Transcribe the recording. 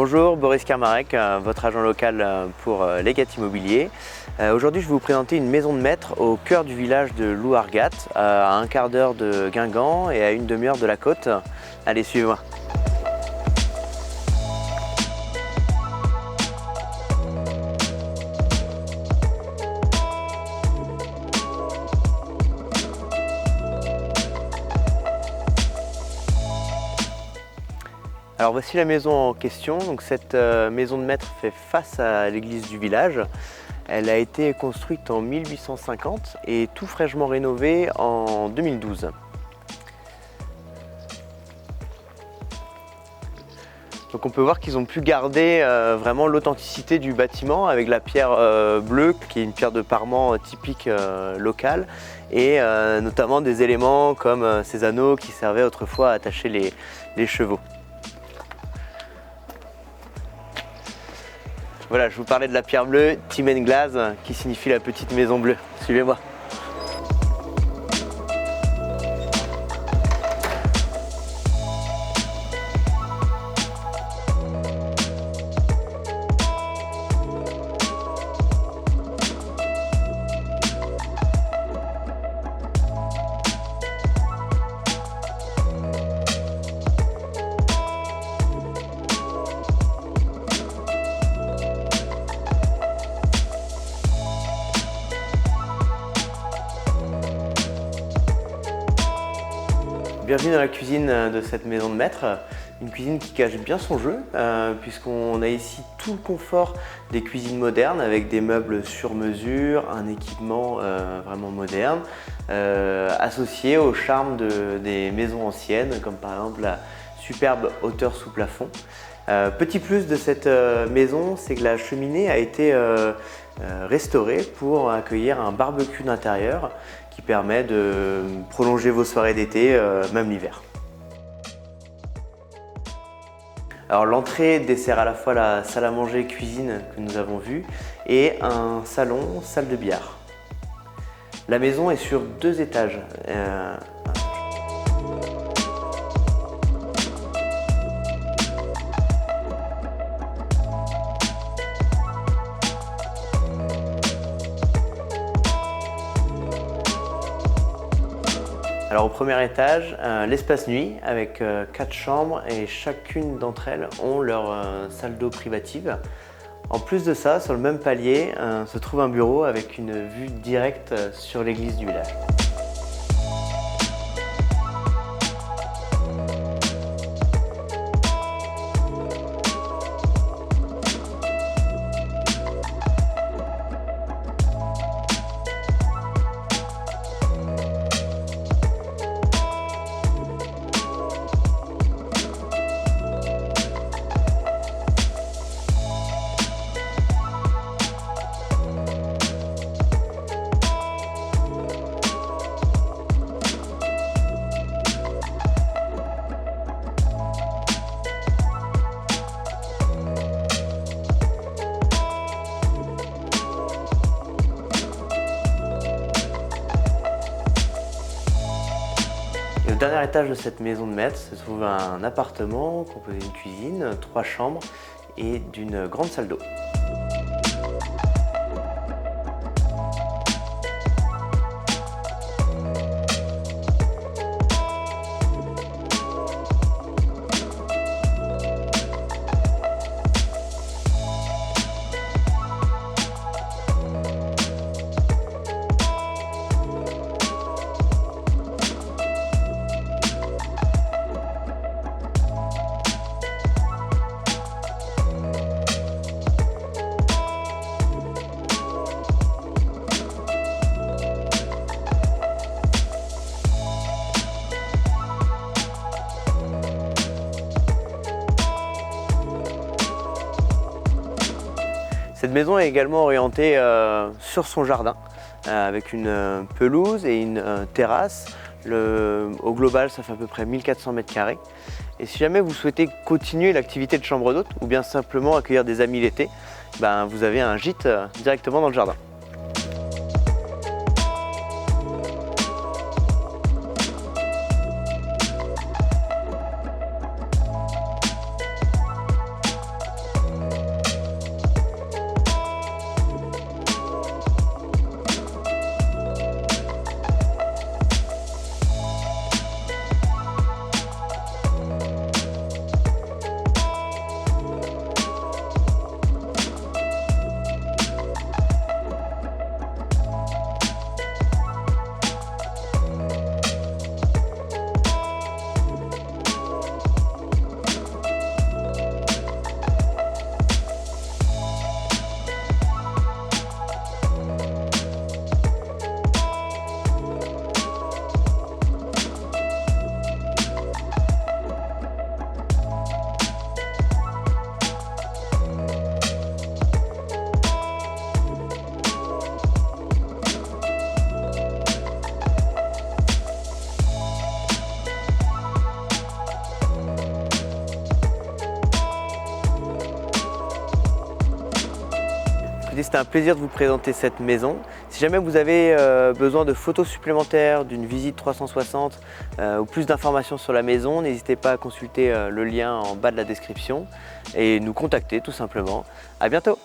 Bonjour, Boris Karmarek, votre agent local pour Legat Immobilier. Aujourd'hui, je vais vous présenter une maison de maître au cœur du village de Louargat, à un quart d'heure de Guingamp et à une demi-heure de la côte. Allez, suivez-moi. Alors voici la maison en question. Donc cette maison de maître fait face à l'église du village. Elle a été construite en 1850 et tout fraîchement rénovée en 2012. Donc on peut voir qu'ils ont pu garder vraiment l'authenticité du bâtiment avec la pierre bleue qui est une pierre de parement typique locale et notamment des éléments comme ces anneaux qui servaient autrefois à attacher les chevaux. Voilà, je vous parlais de la pierre bleue, Timenglaze, qui signifie la petite maison bleue. Suivez-moi. Bienvenue dans la cuisine de cette maison de maître, une cuisine qui cache bien son jeu puisqu'on a ici tout le confort des cuisines modernes avec des meubles sur mesure, un équipement vraiment moderne associé au charme des maisons anciennes comme par exemple la superbe hauteur sous plafond. Petit plus de cette maison, c'est que la cheminée a été restaurée pour accueillir un barbecue d'intérieur qui permet de prolonger vos soirées d'été, même l'hiver. Alors l'entrée dessert à la fois la salle à manger cuisine que nous avons vue et un salon, salle de billard. La maison est sur 2 étages. Alors au premier étage, l'espace nuit avec 4 chambres et chacune d'entre elles ont leur salle d'eau privative. En plus de ça, sur le même palier se trouve un bureau avec une vue directe sur l'église du village. Et au dernier étage de cette maison de maître se trouve un appartement composé d'une cuisine, 3 chambres et d'une grande salle d'eau. Cette maison est également orientée sur son jardin avec une pelouse et une terrasse. Au global, ça fait à peu près 1400 m². Et si jamais vous souhaitez continuer l'activité de chambre d'hôte ou bien simplement accueillir des amis l'été, vous avez un gîte directement dans le jardin. c'était un plaisir de vous présenter cette maison. Si jamais vous avez besoin de photos supplémentaires, d'une visite 360 ou plus d'informations sur la maison, n'hésitez pas à consulter le lien en bas de la description et nous contacter tout simplement. À bientôt!